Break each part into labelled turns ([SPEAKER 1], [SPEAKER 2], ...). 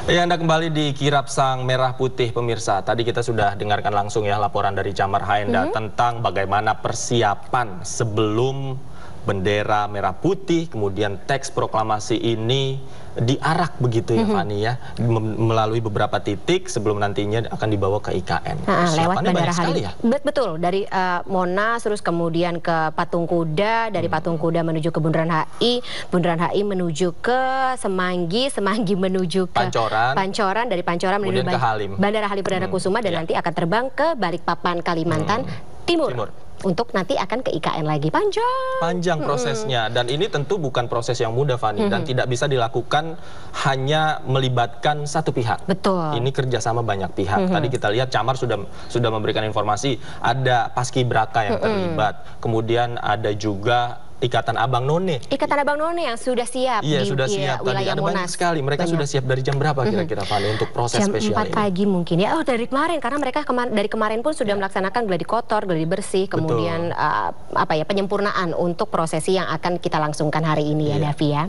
[SPEAKER 1] Ya, Anda kembali di Kirap Sang Merah Putih, pemirsa. Tadi kita sudah dengarkan langsung ya laporan dari Chamar Haenda tentang bagaimana persiapan sebelum bendera merah putih, kemudian teks proklamasi ini diarak begitu ya Fani ya, melalui beberapa titik sebelum nantinya akan dibawa ke IKN.
[SPEAKER 2] Lewat Bandara Halim.
[SPEAKER 1] Ya?
[SPEAKER 2] Betul, dari Monas terus kemudian ke Patung Kuda, dari Patung Kuda menuju ke Bundaran HI menuju ke Semanggi menuju ke Pancoran, dari Pancoran menuju
[SPEAKER 1] ke Halim.
[SPEAKER 2] Bandara Halim Perdana Kusuma dan nanti akan terbang ke Balikpapan, Kalimantan Timur. Untuk nanti akan ke IKN lagi. Panjang
[SPEAKER 1] prosesnya, dan ini tentu bukan proses yang mudah Fani, dan tidak bisa dilakukan hanya melibatkan satu pihak.
[SPEAKER 2] Betul.
[SPEAKER 1] Ini kerjasama banyak pihak. Tadi kita lihat Chamar sudah memberikan informasi, ada Paskibraka yang terlibat, kemudian ada juga Ikatan Abang None.
[SPEAKER 2] Ikatan Abang None yang sudah siap
[SPEAKER 1] di
[SPEAKER 2] siap. Wilayah Monas.
[SPEAKER 1] Banyak sekali. Mereka sudah siap dari jam berapa kira-kira Fani untuk proses spesial
[SPEAKER 2] ini? Jam 4 pagi mungkin ya. Oh, dari kemarin, karena mereka dari kemarin pun sudah melaksanakan gladi kotor, gladi bersih, kemudian penyempurnaan untuk prosesi yang akan kita langsungkan hari ini ya, Davi ya.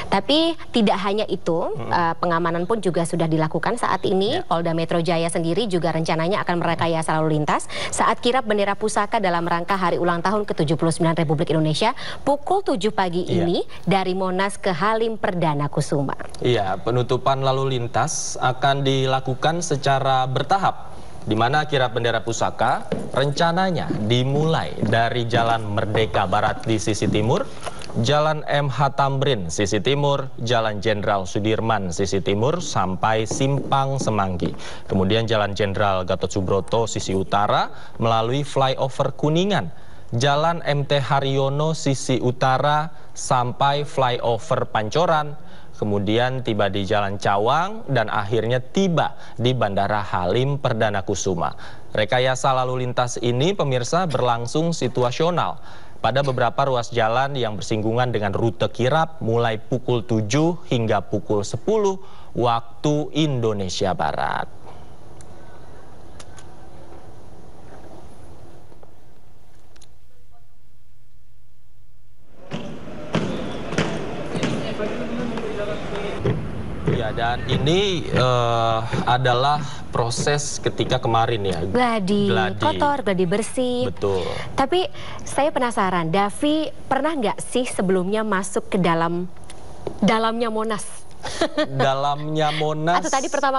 [SPEAKER 2] Tapi tidak hanya itu, pengamanan pun juga sudah dilakukan saat ini. Polda Metro Jaya sendiri juga rencananya akan merekayasa lalu lintas saat kirap bendera pusaka dalam rangka hari ulang tahun ke-79 Republik Indonesia pukul 7 pagi ini dari Monas ke Halim Perdana Kusuma.
[SPEAKER 1] Iya, penutupan lalu lintas akan dilakukan secara bertahap, di mana kirap bendera pusaka rencananya dimulai dari Jalan Merdeka Barat di sisi timur, Jalan MH Tamrin sisi timur, Jalan Jenderal Sudirman sisi timur sampai Simpang Semanggi. Kemudian Jalan Jenderal Gatot Subroto sisi utara melalui flyover Kuningan, Jalan MT Haryono sisi utara sampai flyover Pancoran, kemudian tiba di Jalan Cawang dan akhirnya tiba di Bandara Halim Perdana Kusuma. Rekayasa lalu lintas ini pemirsa berlangsung situasional pada beberapa ruas jalan yang bersinggungan dengan rute kirap mulai pukul 7 hingga pukul 10 waktu Indonesia Barat. Ya, dan ini adalah proses ketika kemarin ya.
[SPEAKER 2] Gladi kotor, gladi bersih.
[SPEAKER 1] Betul.
[SPEAKER 2] Tapi saya penasaran, Davi pernah nggak sih sebelumnya masuk ke dalamnya Monas?
[SPEAKER 1] Dalamnya Monas.
[SPEAKER 2] Atau tadi pertama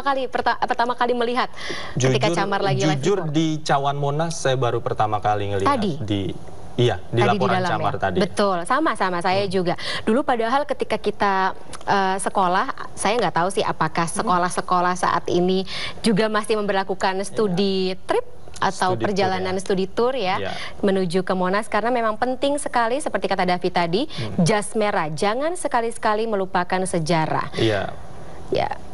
[SPEAKER 2] kali melihat ketika Chamar lagi live.
[SPEAKER 1] Jujur di Cawan Monas saya baru pertama kali ngelihat. Iya, di laporan Chamar tadi.
[SPEAKER 2] Betul, sama saya juga. Dulu padahal ketika kita sekolah, saya nggak tahu sih apakah sekolah-sekolah saat ini juga masih memberlakukan studi trip atau perjalanan studi tour menuju ke Monas, karena memang penting sekali seperti kata Davi tadi, jas merah, jangan sekali-sekali melupakan sejarah.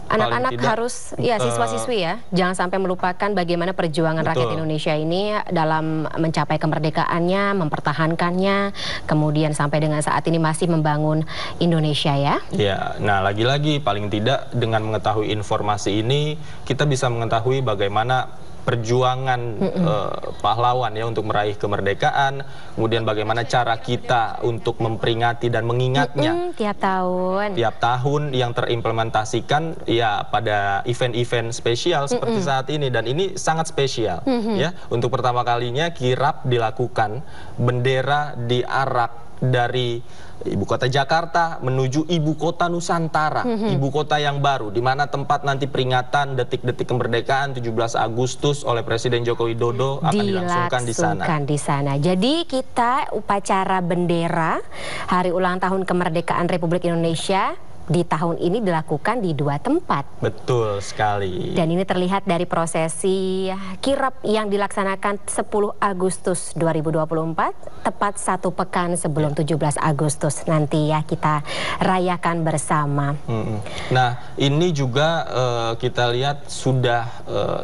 [SPEAKER 2] Anak-anak harus, siswa-siswi ya, jangan sampai melupakan bagaimana perjuangan rakyat Indonesia ini dalam mencapai kemerdekaannya, mempertahankannya, kemudian sampai dengan saat ini masih membangun Indonesia ya.
[SPEAKER 1] Ya, nah lagi-lagi paling tidak dengan mengetahui informasi ini, kita bisa mengetahui bagaimana perjuangan pahlawan ya untuk meraih kemerdekaan, kemudian bagaimana cara kita untuk memperingati dan mengingatnya
[SPEAKER 2] tiap tahun
[SPEAKER 1] yang terimplementasikan ya pada event-event spesial seperti saat ini, dan ini sangat spesial ya. Untuk pertama kalinya kirap dilakukan, bendera diarak dari Ibu kota Jakarta menuju Ibu kota Nusantara, Ibu kota yang baru, di mana tempat nanti peringatan detik-detik kemerdekaan 17 Agustus oleh Presiden Joko Widodo akan dilangsungkan di sana.
[SPEAKER 2] Jadi kita upacara bendera Hari Ulang Tahun Kemerdekaan Republik Indonesia di tahun ini dilakukan di 2 tempat.
[SPEAKER 1] Betul sekali.
[SPEAKER 2] Dan ini terlihat dari prosesi kirap yang dilaksanakan 10 Agustus 2024, tepat 1 pekan sebelum 17 Agustus nanti ya kita rayakan bersama.
[SPEAKER 1] Nah, ini juga kita lihat sudah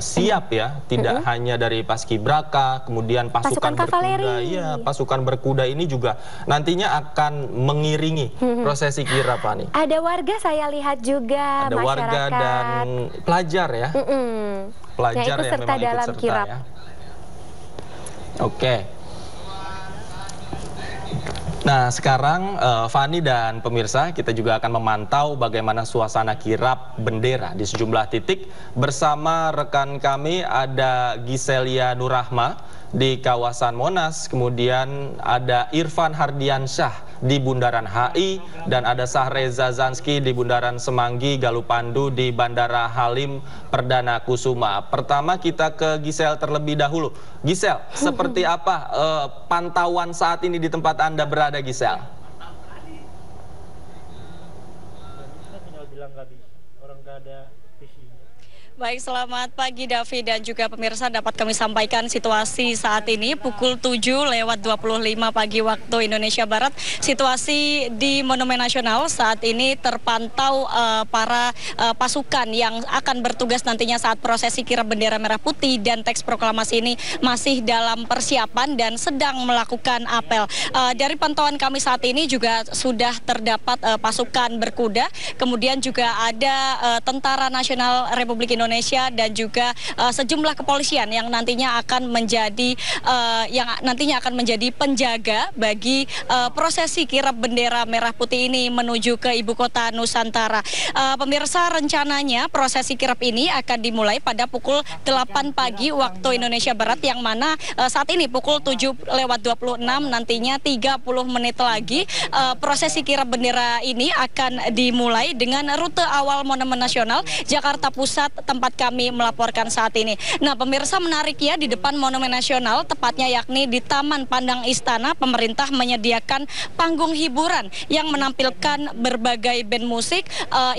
[SPEAKER 1] siap ya, tidak hanya dari Paskibraka, kemudian pasukan berkuda. Iya, pasukan berkuda ini juga nantinya akan mengiringi prosesi kirap ini.
[SPEAKER 2] Ada warga saya lihat juga,
[SPEAKER 1] ada
[SPEAKER 2] masyarakat,
[SPEAKER 1] warga dan pelajar ya, pelajar yang
[SPEAKER 2] serta
[SPEAKER 1] memang
[SPEAKER 2] dalam
[SPEAKER 1] ikut serta
[SPEAKER 2] kirap.
[SPEAKER 1] ya. Oke. Nah, sekarang Fani dan pemirsa, kita juga akan memantau bagaimana suasana kirap bendera di sejumlah titik bersama rekan kami. Ada Giselia Nurrahma di kawasan Monas, kemudian ada Irfan Hardiansyah di Bundaran HI, dan ada Sahreza Zanski di Bundaran Semanggi, Galupandu di Bandara Halim Perdana Kusuma. Pertama kita ke Gisel terlebih dahulu. Gisel, seperti apa pantauan saat ini di tempat Anda berada, Gisel?
[SPEAKER 3] Baik, selamat pagi Davi dan juga pemirsa. Dapat kami sampaikan situasi saat ini pukul 7:25 pagi waktu Indonesia Barat. Situasi di Monumen Nasional saat ini terpantau para pasukan yang akan bertugas nantinya saat prosesi kirap bendera merah putih dan teks proklamasi ini masih dalam persiapan dan sedang melakukan apel. Dari pantauan kami saat ini juga sudah terdapat pasukan berkuda, kemudian juga ada Tentara Nasional Republik Indonesia dan juga sejumlah kepolisian yang nantinya akan menjadi penjaga bagi prosesi kirap bendera merah putih ini menuju ke ibu kota Nusantara. Pemirsa, rencananya prosesi kirap ini akan dimulai pada pukul 8 pagi waktu Indonesia Barat, yang mana saat ini pukul 7:26, nantinya 30 menit lagi prosesi kirap bendera ini akan dimulai dengan rute awal Monumen Nasional Jakarta Pusat, tempat kami melaporkan saat ini. Nah, pemirsa, menarik ya, di depan Monumen Nasional, tepatnya yakni di Taman Pandang Istana, pemerintah menyediakan panggung hiburan yang menampilkan berbagai band musik,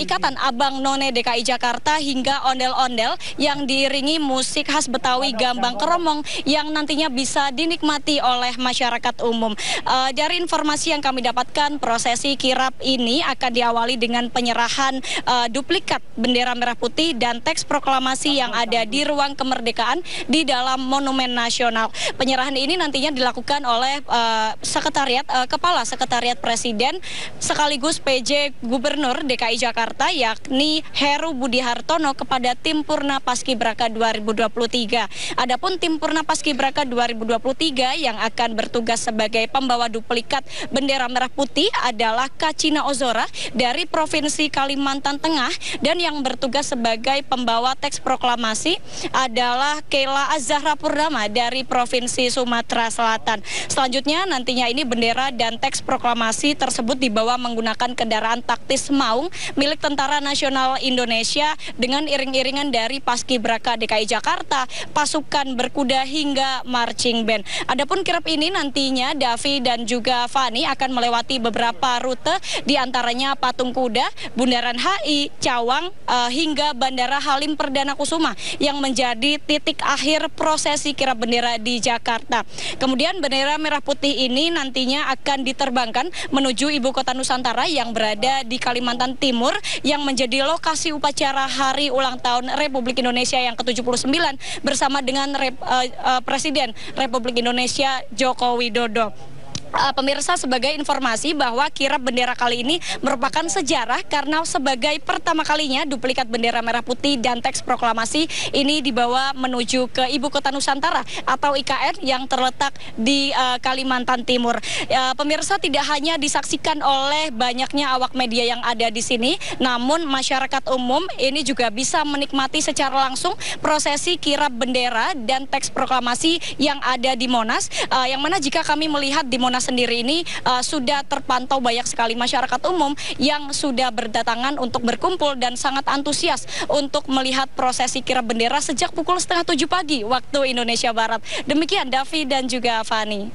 [SPEAKER 3] Ikatan Abang None DKI Jakarta, hingga ondel-ondel yang diiringi musik khas Betawi Gambang Keromong yang nantinya bisa dinikmati oleh masyarakat umum. Dari informasi yang kami dapatkan, prosesi kirap ini akan diawali dengan penyerahan duplikat bendera merah putih dan teks proklamasi yang ada di Ruang Kemerdekaan di dalam Monumen Nasional. Penyerahan ini nantinya dilakukan oleh Kepala Sekretariat Presiden sekaligus PJ Gubernur DKI Jakarta, yakni Heru Budi Hartono, kepada tim Purna Paskibraka 2023. Adapun tim Purna Paskibraka 2023 yang akan bertugas sebagai pembawa duplikat bendera merah putih adalah Kacina Ozora dari Provinsi Kalimantan Tengah, dan yang bertugas sebagai pembawa teks proklamasi adalah Keila Azahra Purnama dari Provinsi Sumatera Selatan. Selanjutnya nantinya ini bendera dan teks proklamasi tersebut dibawa menggunakan kendaraan taktis maung milik Tentara Nasional Indonesia dengan iring-iringan dari Paskibraka DKI Jakarta, pasukan berkuda hingga marching band. Adapun kirap ini nantinya Davi dan juga Fani akan melewati beberapa rute, diantaranya Patung Kuda, Bundaran HI, Cawang, hingga Bandara Halim Perdana Kusuma yang menjadi titik akhir prosesi kirap bendera di Jakarta. Kemudian bendera merah putih ini nantinya akan diterbangkan menuju ibu kota Nusantara yang berada di Kalimantan Timur, yang menjadi lokasi upacara Hari Ulang Tahun Republik Indonesia yang ke-79 bersama dengan Presiden Republik Indonesia Joko Widodo. Pemirsa, sebagai informasi bahwa kirap bendera kali ini merupakan sejarah karena sebagai pertama kalinya duplikat bendera merah putih dan teks proklamasi ini dibawa menuju ke ibu kota Nusantara atau IKN yang terletak di Kalimantan Timur. Pemirsa, tidak hanya disaksikan oleh banyaknya awak media yang ada di sini, namun masyarakat umum ini juga bisa menikmati secara langsung prosesi kirap bendera dan teks proklamasi yang ada di Monas, yang mana jika kami melihat di Monas sendiri ini sudah terpantau banyak sekali masyarakat umum yang sudah berdatangan untuk berkumpul dan sangat antusias untuk melihat prosesi kirap bendera sejak pukul 6:30 pagi waktu Indonesia Barat. Demikian Davi dan juga Fani.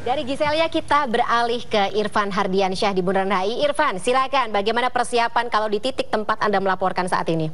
[SPEAKER 2] Dari Giselia kita beralih ke Irfan Hardiansyah di Bundaran HI. Irfan, silakan, bagaimana persiapan kalau di titik tempat Anda melaporkan saat ini?